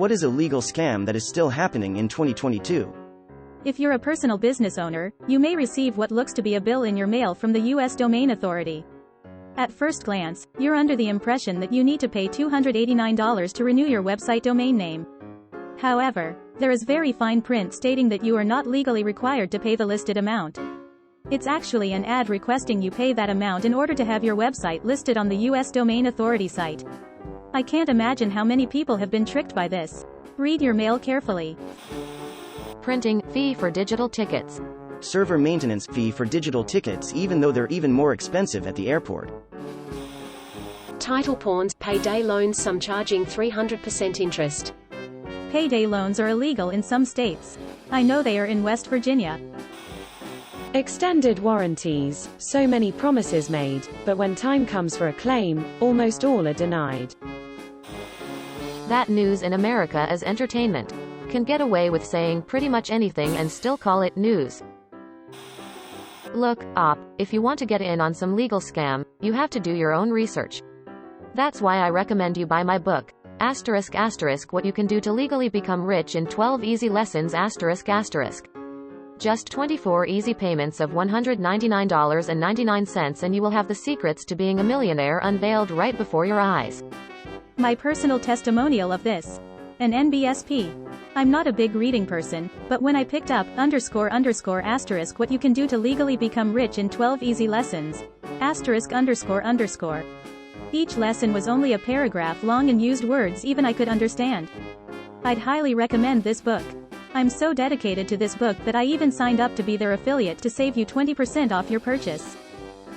What is a legal scam that is still happening in 2022? If you're a personal business owner, you may receive what looks to be a bill in your mail from the U.S. Domain Authority. At first glance, you're under the impression that you need to pay $289 to renew your website domain name. However, there is very fine print stating that you are not legally required to pay the listed amount. It's actually an ad requesting you pay that amount in order to have your website listed on the U.S. Domain Authority site. I can't imagine how many people have been tricked by this. Read your mail carefully. Printing fee for digital tickets. Server maintenance fee for digital tickets, even though they're even more expensive at the airport. Title pawns, payday loans, some charging 300% interest. Payday loans are illegal in some states. I know they are in West Virginia. Extended warranties, so many promises made, but when time comes for a claim, almost all are denied. That news in America is entertainment. Can get away with saying pretty much anything and still call it news. Look, if you want to get in on some legal scam, you have to do your own research. That's why I recommend you buy my book, *** What You Can Do to Legally Become Rich in 12 Easy Lessons ***. Just 24 easy payments of $199.99 and you will have the secrets to being a millionaire unveiled right before your eyes. My personal testimonial of this. An NBSP. I'm not a big reading person, but when I picked up ***** What You Can Do to Legally Become Rich in 12 Easy Lessons ****. Each lesson was only a paragraph long and used words even I could understand. I'd highly recommend this book. I'm so dedicated to this book that I even signed up to be their affiliate to save you 20% off your purchase.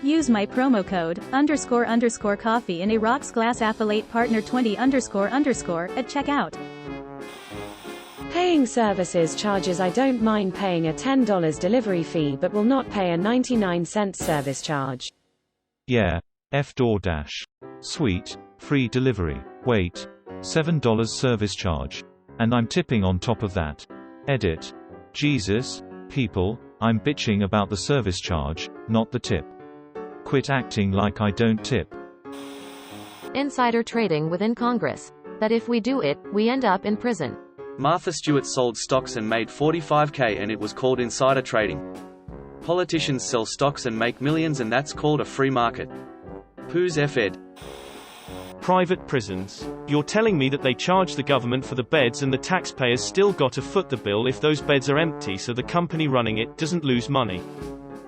Use my promo code __coffee and a Rocks Glass Affiliate Partner 20 _ at checkout. Paying services charges. I don't mind paying a $10 delivery fee but will not pay a 99-cent service charge. Yeah. DoorDash. Sweet, free delivery. Wait. $7 service charge. And I'm tipping on top of that. Edit. Jesus, people, I'm bitching about the service charge, not the tip. Quit acting like I don't tip. Insider trading within Congress. That if we do it, we end up in prison. Martha Stewart sold stocks and made $45,000 and it was called insider trading. Politicians sell stocks and make millions and that's called a free market. Who's F-ed? Private prisons. You're telling me that they charge the government for the beds and the taxpayers still got to foot the bill if those beds are empty so the company running it doesn't lose money.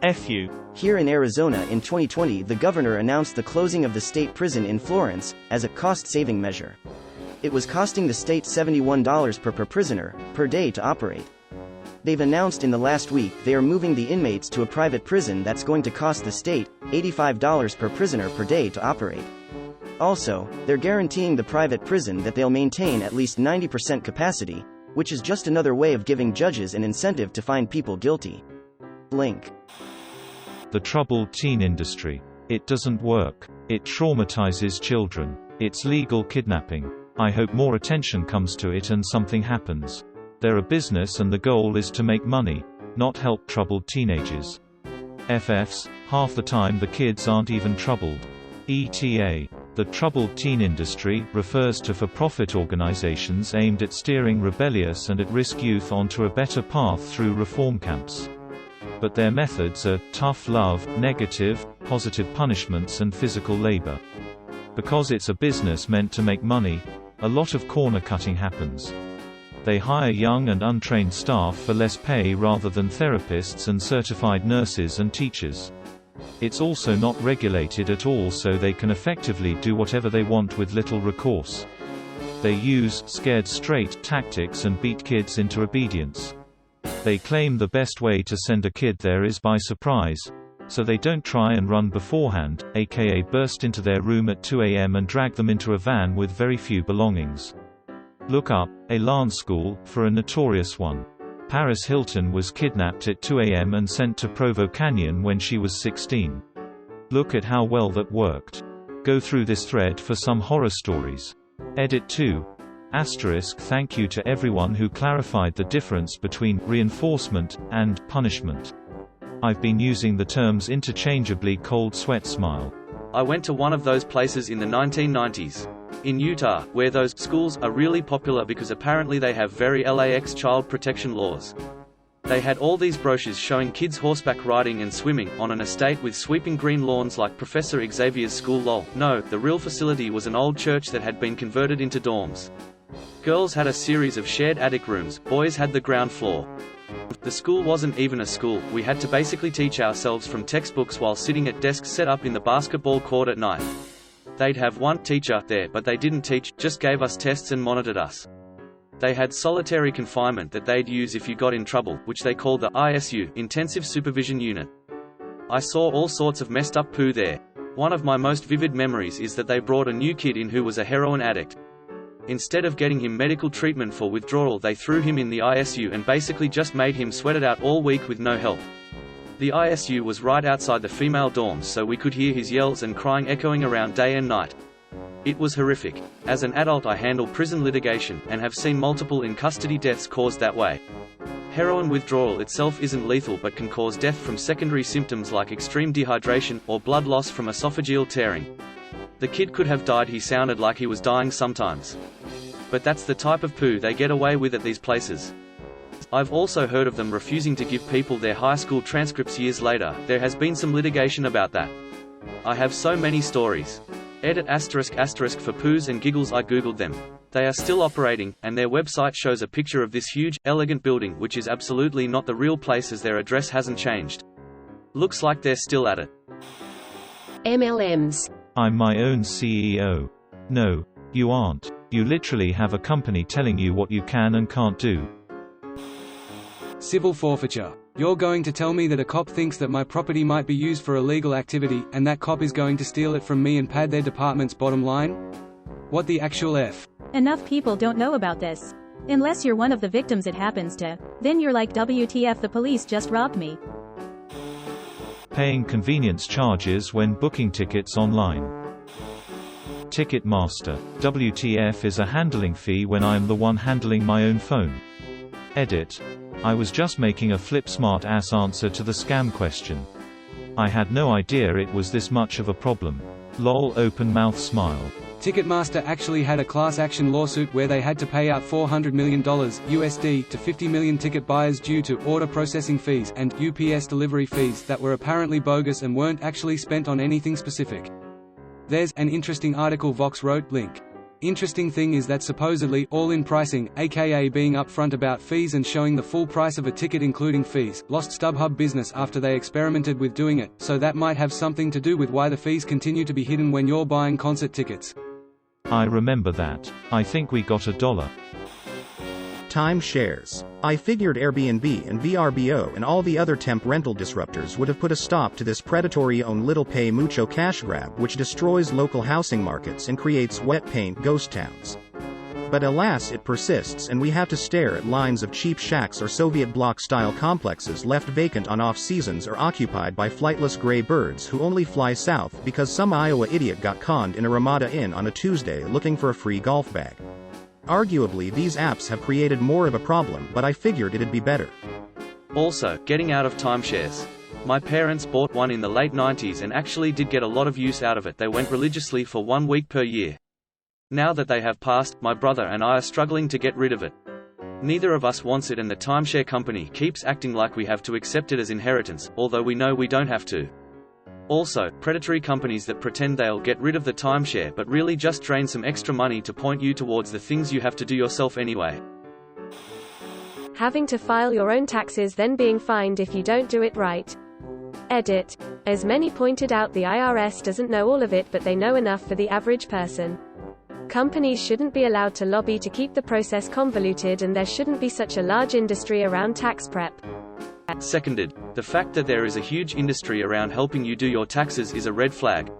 F you. Here in Arizona in 2020, the governor announced the closing of the state prison in Florence as a cost-saving measure. It was costing the state $71 per prisoner per day to operate. They've announced in the last week they are moving the inmates to a private prison that's going to cost the state $85 per prisoner per day to operate. Also, they're guaranteeing the private prison that they'll maintain at least 90% capacity, which is just another way of giving judges an incentive to find people guilty. Link. The troubled teen industry. It doesn't work. It traumatizes children. It's legal kidnapping. I hope more attention comes to it and something happens. They're a business and the goal is to make money, not help troubled teenagers. FFs, half the time the kids aren't even troubled. ETA. The troubled teen industry refers to for-profit organizations aimed at steering rebellious and at-risk youth onto a better path through reform camps. But their methods are tough love, negative, positive punishments and physical labor. Because it's a business meant to make money, a lot of corner cutting happens. They hire young and untrained staff for less pay rather than therapists and certified nurses and teachers. It's also not regulated at all, so they can effectively do whatever they want with little recourse. They use scared straight tactics and beat kids into obedience. They claim the best way to send a kid there is by surprise, so they don't try and run beforehand, aka burst into their room at 2 a.m. and drag them into a van with very few belongings. Look up, a LAN school, for a notorious one. Paris Hilton was kidnapped at 2 a.m. and sent to Provo Canyon when she was 16. Look at how well that worked. Go through this thread for some horror stories. Edit 2. Thank you to everyone who clarified the difference between reinforcement and punishment. I've been using the terms interchangeably. Cold sweat smile. I went to one of those places in the 1990s. In Utah, where those schools are really popular because apparently they have very lax child protection laws. They had all these brochures showing kids horseback riding and swimming on an estate with sweeping green lawns like Professor Xavier's school. Lol. No, the real facility was an old church that had been converted into dorms. Girls had a series of shared attic rooms, boys had the ground floor. The school wasn't even a school, we had to basically teach ourselves from textbooks while sitting at desks set up in the basketball court at night. They'd have one teacher there, but they didn't teach, just gave us tests and monitored us. They had solitary confinement that they'd use if you got in trouble, which they called the ISU, Intensive Supervision Unit. I saw all sorts of messed up poo there. One of my most vivid memories is that they brought a new kid in who was a heroin addict. Instead of getting him medical treatment for withdrawal, they threw him in the ISU and basically just made him sweat it out all week with no help. The ISU was right outside the female dorms, so we could hear his yells and crying echoing around day and night. It was horrific. As an adult, I handle prison litigation, and have seen multiple in-custody deaths caused that way. Heroin withdrawal itself isn't lethal but can cause death from secondary symptoms like extreme dehydration, or blood loss from esophageal tearing. The kid could have died, he sounded like he was dying sometimes. But that's the type of poo they get away with at these places. I've also heard of them refusing to give people their high school transcripts years later. There has been some litigation about that. I have so many stories. Edit **** for poos and giggles. I googled them. They are still operating, and their website shows a picture of this huge, elegant building which is absolutely not the real place as their address hasn't changed. Looks like they're still at it. MLMs. I'm my own CEO. No, you aren't. You literally have a company telling you what you can and can't do. Civil forfeiture. You're going to tell me that a cop thinks that my property might be used for illegal activity, and that cop is going to steal it from me and pad their department's bottom line? What the actual F? Enough people don't know about this. Unless you're one of the victims it happens to, then you're like, WTF, the police just robbed me. Paying convenience charges when booking tickets online. Ticketmaster. WTF is a handling fee when I am the one handling my own phone. Edit. I was just making a flip smart ass answer to the scam question. I had no idea it was this much of a problem. Lol, open mouth smile. Ticketmaster actually had a class action lawsuit where they had to pay out $400 million USD to 50 million ticket buyers due to order processing fees and UPS delivery fees that were apparently bogus and weren't actually spent on anything specific. There's an interesting article Vox wrote, link. Interesting thing is that supposedly, all-in pricing, aka being upfront about fees and showing the full price of a ticket including fees, lost StubHub business after they experimented with doing it, so that might have something to do with why the fees continue to be hidden when you're buying concert tickets. I remember that. I think we got $1. Time shares. I figured Airbnb and VRBO and all the other temp rental disruptors would have put a stop to this predatory own little pay mucho cash grab which destroys local housing markets and creates wet paint ghost towns. But alas, it persists, and we have to stare at lines of cheap shacks or Soviet bloc-style complexes left vacant on off-seasons or occupied by flightless gray birds who only fly south because some Iowa idiot got conned in a Ramada Inn on a Tuesday looking for a free golf bag. Arguably, these apps have created more of a problem, but I figured it'd be better. Also, getting out of timeshares. My parents bought one in the late 90s and actually did get a lot of use out of it. They went religiously for 1 week per year. Now that they have passed, my brother and I are struggling to get rid of it. Neither of us wants it, and the timeshare company keeps acting like we have to accept it as inheritance, although we know we don't have to. Also, predatory companies that pretend they'll get rid of the timeshare but really just drain some extra money to point you towards the things you have to do yourself anyway. Having to file your own taxes, then being fined if you don't do it right. Edit. As many pointed out, the IRS doesn't know all of it, but they know enough for the average person. Companies shouldn't be allowed to lobby to keep the process convoluted, and there shouldn't be such a large industry around tax prep. Seconded. The fact that there is a huge industry around helping you do your taxes is a red flag.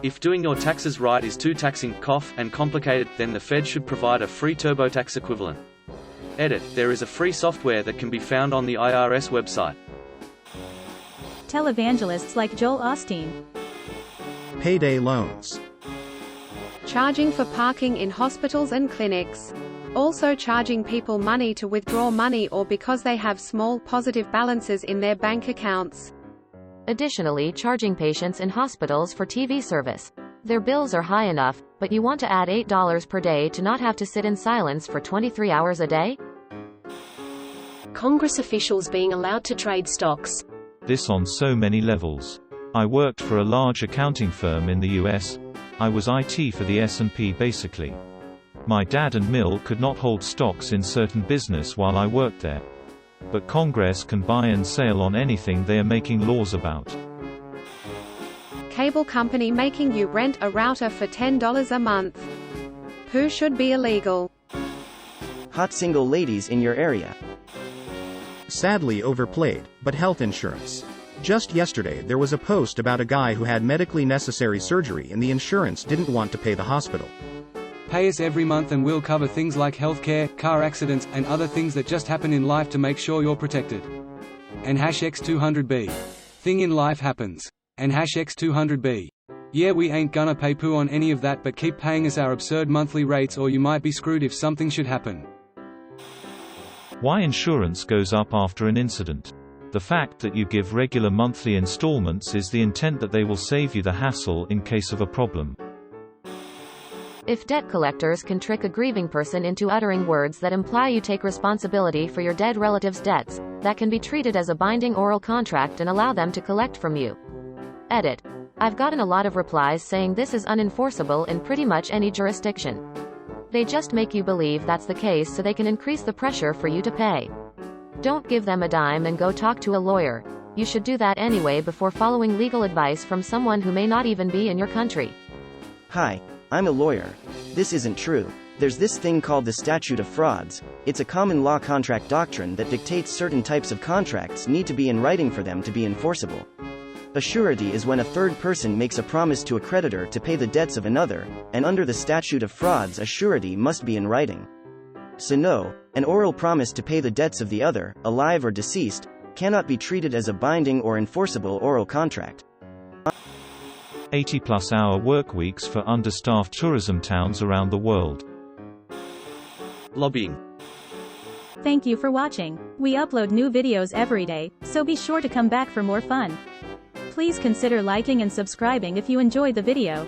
If doing your taxes right is too taxing, and complicated, then the Fed should provide a free TurboTax equivalent. Edit. There is a free software that can be found on the IRS website. Televangelists like Joel Osteen. Payday loans. Charging for parking in hospitals and clinics. Also charging people money to withdraw money or because they have small positive balances in their bank accounts. Additionally, charging patients in hospitals for TV service. Their bills are high enough, But you want to add $8 per day to not have to sit in silence for 23 hours a day? Congress officials being allowed to trade stocks. This on so many levels. I worked for a large accounting firm in the US. I was IT for the S&P basically. My dad and Mill could not hold stocks in certain business while I worked there. But Congress can buy and sell on anything they are making laws about. Cable company making you rent a router for $10 a month. Who should be illegal? Hot single ladies in your area. Sadly overplayed, but health insurance. Just yesterday there was a post about a guy who had medically necessary surgery and the insurance didn't want to pay the hospital. Pay us every month and we'll cover things like healthcare, car accidents, and other things that just happen in life to make sure you're protected. And #X200B. Thing in life happens. And #X200B. Yeah, we ain't gonna pay poo on any of that, but keep paying us our absurd monthly rates or you might be screwed if something should happen. Why insurance goes up after an incident. The fact that you give regular monthly installments is the intent that they will save you the hassle in case of a problem. If debt collectors can trick a grieving person into uttering words that imply you take responsibility for your dead relative's debts, that can be treated as a binding oral contract and allow them to collect from you. Edit. I've gotten a lot of replies saying this is unenforceable in pretty much any jurisdiction. They just make you believe that's the case so they can increase the pressure for you to pay. Don't give them a dime and go talk to a lawyer. You should do that anyway before following legal advice from someone who may not even be in your country. Hi, I'm a lawyer. This isn't true. There's this thing called the statute of frauds. It's a common law contract doctrine that dictates certain types of contracts need to be in writing for them to be enforceable. A surety is when a third person makes a promise to a creditor to pay the debts of another, and under the statute of frauds a surety must be in writing. So no, an oral promise to pay the debts of the other, alive or deceased, cannot be treated as a binding or enforceable oral contract. 80+ hour work weeks for understaffed tourism towns around the world. Lobbying. Thank you for watching. We upload new videos every day, so be sure to come back for more fun. Please consider liking and subscribing if you enjoyed the video.